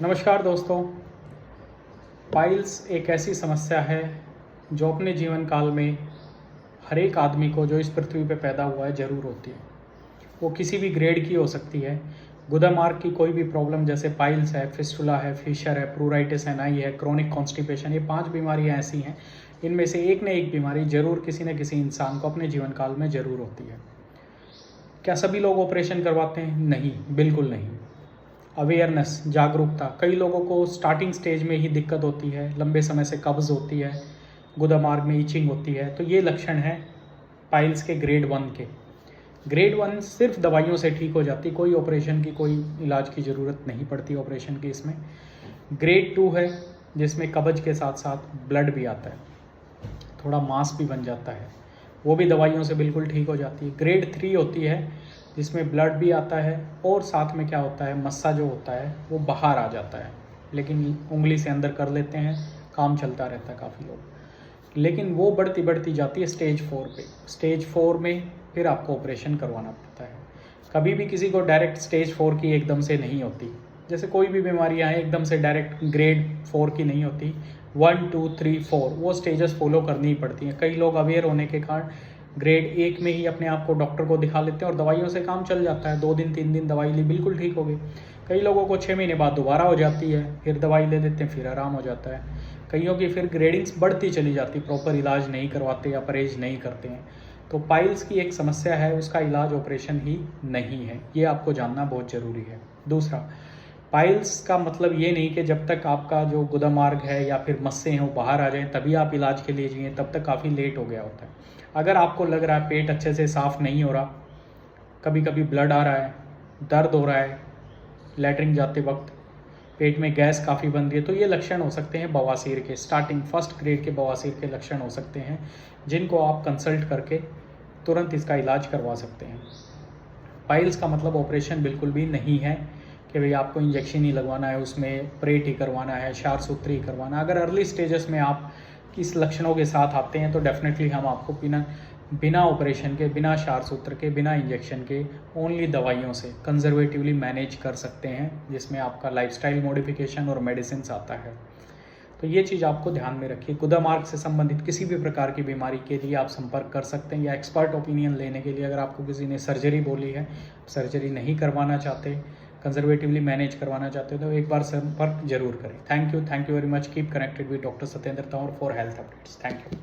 नमस्कार दोस्तों। पाइल्स एक ऐसी समस्या है जो अपने जीवन काल में हर एक आदमी को जो इस पृथ्वी पे पैदा हुआ है ज़रूर होती है। वो किसी भी ग्रेड की हो सकती है। गुदामार्ग की कोई भी प्रॉब्लम जैसे पाइल्स है, फिस्टुला है, फिशर है, प्रूराइटिस एनाई है, क्रोनिक कॉन्स्टिपेशन, ये 5 बीमारियां ऐसी हैं, इनमें से एक न एक बीमारी जरूर किसी न किसी इंसान को अपने जीवन काल में ज़रूर होती है। क्या सभी लोग ऑपरेशन करवाते हैं? नहीं, बिल्कुल नहीं। अवेयरनेस, जागरूकता, कई लोगों को स्टार्टिंग स्टेज में ही दिक्कत होती है, लंबे समय से कब्ज़ होती है, गुदामार्ग में ईचिंग होती है, तो ये लक्षण है पाइल्स के ग्रेड 1 के। ग्रेड 1 सिर्फ दवाइयों से ठीक हो जाती, कोई ऑपरेशन की, कोई इलाज की ज़रूरत नहीं पड़ती ऑपरेशन की इसमें। ग्रेड 2 है जिसमें कब्ज के साथ साथ ब्लड भी आता है, थोड़ा मांस भी बन जाता है, वो भी दवाइयों से बिल्कुल ठीक हो जाती है। ग्रेड 3 होती है जिसमें ब्लड भी आता है और साथ में क्या होता है, मस्सा जो होता है वो बाहर आ जाता है, लेकिन उंगली से अंदर कर लेते हैं, काम चलता रहता है काफ़ी लोग। लेकिन वो बढ़ती बढ़ती जाती है स्टेज 4 पे। स्टेज 4 में फिर आपको ऑपरेशन करवाना पड़ता है। कभी भी किसी को डायरेक्ट स्टेज 4 की एकदम से नहीं होती, जैसे कोई भी बीमारियां हैं एकदम से डायरेक्ट ग्रेड 4 की नहीं होती। 1 2 3 4 वो स्टेजेस फॉलो करनी ही पड़ती हैं। कई लोग अवेयर होने के कारण ग्रेड 1 में ही अपने आप को डॉक्टर को दिखा लेते हैं और दवाइयों से काम चल जाता है। 2 दिन 3 दिन दवाई ली, बिल्कुल ठीक हो गई। कई लोगों को 6 महीने बाद दोबारा हो जाती है, फिर दवाई ले लेते हैं, फिर आराम हो जाता है। कईयों की फिर ग्रेडिंग्स बढ़ती चली जाती, प्रॉपर इलाज नहीं करवाते या परहेज नहीं करते हैं। तो पाइल्स की एक समस्या है, उसका इलाज ऑपरेशन ही नहीं है, ये आपको जानना बहुत ज़रूरी है। दूसरा, पाइल्स का मतलब ये नहीं कि जब तक आपका जो गुदामार्ग है या फिर मस्से हैं वो बाहर आ जाएं तभी आप इलाज के लिए जाइए, तब तक काफ़ी लेट हो गया होता है। अगर आपको लग रहा है पेट अच्छे से साफ़ नहीं हो रहा, कभी कभी ब्लड आ रहा है, दर्द हो रहा है लैट्रिन जाते वक्त, पेट में गैस काफ़ी बन रही है, तो ये लक्षण हो सकते हैं बवासीर के, स्टार्टिंग फर्स्ट ग्रेड के बवासीर के लक्षण हो सकते हैं, जिनको आप कंसल्ट करके तुरंत इसका इलाज करवा सकते हैं। पाइल्स का मतलब ऑपरेशन बिल्कुल भी नहीं है कि भाई आपको इंजेक्शन ही लगवाना है, उसमें प्रेट ही करवाना है, क्षार सूत्र ही करवाना है। अगर अर्ली स्टेजेस में आप किस लक्षणों के साथ आते हैं तो डेफिनेटली हम आपको बिना ऑपरेशन के, बिना क्षार सूत्र के, बिना इंजेक्शन के, ओनली दवाइयों से कंजर्वेटिवली मैनेज कर सकते हैं, जिसमें आपका लाइफस्टाइल मॉडिफिकेशन और मेडिसिन आता है। तो ये चीज़ आपको ध्यान में रखिए। गुदामार्ग से संबंधित किसी भी प्रकार की बीमारी के लिए आप संपर्क कर सकते हैं, या एक्सपर्ट ओपिनियन लेने के लिए अगर आपको किसी ने सर्जरी बोली है, सर्जरी नहीं करवाना चाहते, कंजर्वेटिवली मैनेज करवाना चाहते हो, तो एक बार संपर्क जरूर करें। Thank you very much. Keep connected with doctor Satyendra Tanwar for health updates. Thank you.